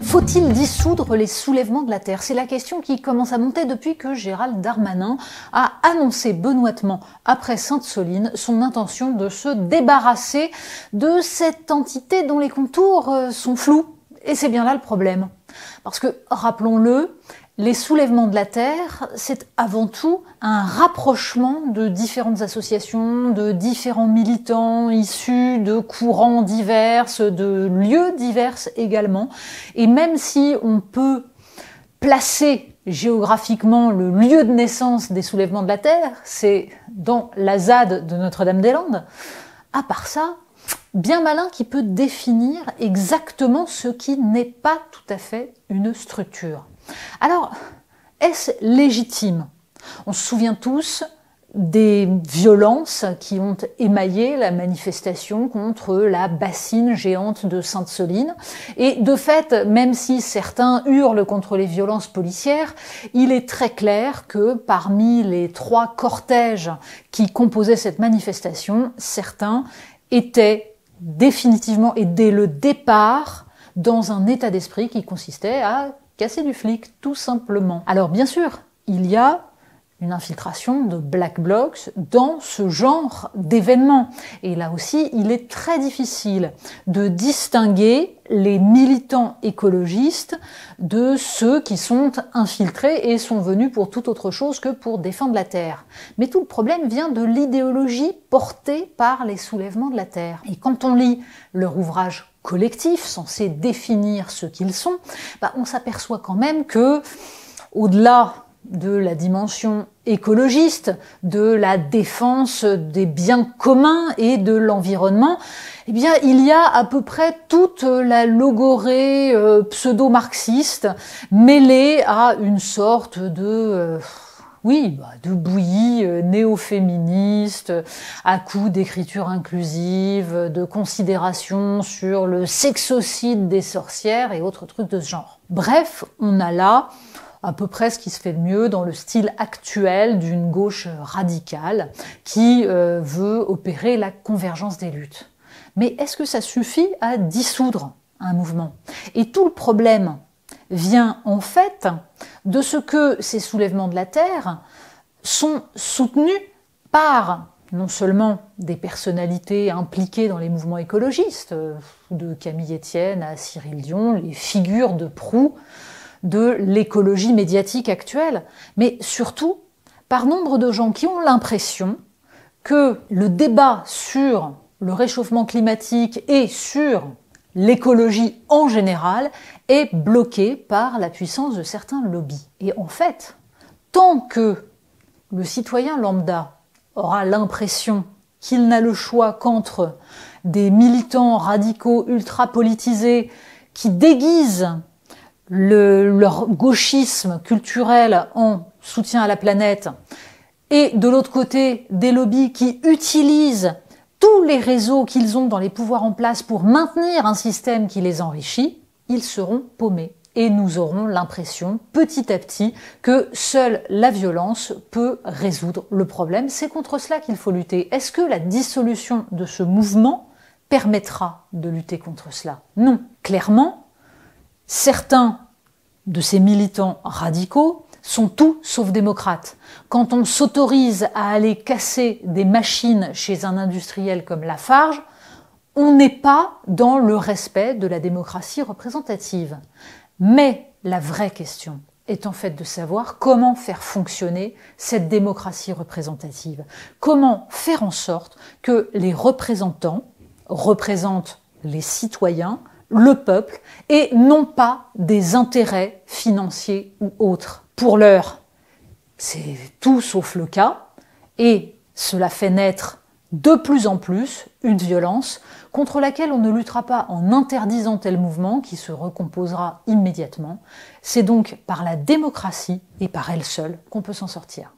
Faut-il dissoudre les soulèvements de la Terre? C'est la question qui commence à monter depuis que Gérald Darmanin a annoncé benoîtement, après Sainte-Soline, son intention de se débarrasser de cette entité dont les contours sont flous. Et c'est bien là le problème. Parce que, rappelons-le, les soulèvements de la Terre, c'est avant tout un rapprochement de différentes associations, de différents militants issus de courants divers, de lieux divers également. Et même si on peut placer géographiquement le lieu de naissance des soulèvements de la Terre, c'est dans la ZAD de Notre-Dame-des-Landes, à part ça, bien malin qui peut définir exactement ce qui n'est pas tout à fait une structure. Alors, est-ce légitime? On se souvient tous des violences qui ont émaillé la manifestation contre la bassine géante de Sainte-Soline. Et de fait, même si certains hurlent contre les violences policières, il est très clair que parmi les 3 cortèges qui composaient cette manifestation, certains étaient définitivement et dès le départ dans un état d'esprit qui consistait à casser du flic, tout simplement. Alors bien sûr, il y a une infiltration de Black Blocs dans ce genre d'événements. Et là aussi, il est très difficile de distinguer les militants écologistes de ceux qui sont infiltrés et sont venus pour toute autre chose que pour défendre la Terre. Mais tout le problème vient de l'idéologie portée par les soulèvements de la Terre. Et quand on lit leur ouvrage collectif, censé définir ce qu'ils sont, on s'aperçoit quand même que, au-delà de la dimension écologiste, de la défense des biens communs et de l'environnement, eh bien, il y a à peu près toute la logorée pseudo-marxiste mêlée à une sorte de de bouillie néo-féministe, à coups d'écriture inclusive, de considération sur le sexocide des sorcières et autres trucs de ce genre. Bref, on a là à peu près ce qui se fait de mieux dans le style actuel d'une gauche radicale qui veut opérer la convergence des luttes. Mais est-ce que ça suffit à dissoudre un mouvement? Et tout le problème vient en fait de ce que ces soulèvements de la Terre sont soutenus par non seulement des personnalités impliquées dans les mouvements écologistes, de Camille Etienne à Cyril Dion, les figures de proue de l'écologie médiatique actuelle, mais surtout par nombre de gens qui ont l'impression que le débat sur le réchauffement climatique et sur l'écologie en général est bloquée par la puissance de certains lobbies. Et en fait, tant que le citoyen lambda aura l'impression qu'il n'a le choix qu'entre des militants radicaux ultra-politisés qui déguisent leur gauchisme culturel en soutien à la planète, et de l'autre côté, des lobbies qui utilisent tous les réseaux qu'ils ont dans les pouvoirs en place pour maintenir un système qui les enrichit, ils seront paumés. Et nous aurons l'impression, petit à petit, que seule la violence peut résoudre le problème. C'est contre cela qu'il faut lutter. Est-ce que la dissolution de ce mouvement permettra de lutter contre cela? Non. Clairement, certains de ces militants radicaux sont tout sauf démocrates. Quand on s'autorise à aller casser des machines chez un industriel comme Lafarge, on n'est pas dans le respect de la démocratie représentative. Mais la vraie question est en fait de savoir comment faire fonctionner cette démocratie représentative. Comment faire en sorte que les représentants représentent les citoyens, le peuple, et non pas des intérêts financiers ou autres. Pour l'heure, c'est tout sauf le cas, et cela fait naître de plus en plus une violence contre laquelle on ne luttera pas en interdisant tel mouvement qui se recomposera immédiatement. C'est donc par la démocratie et par elle seule qu'on peut s'en sortir.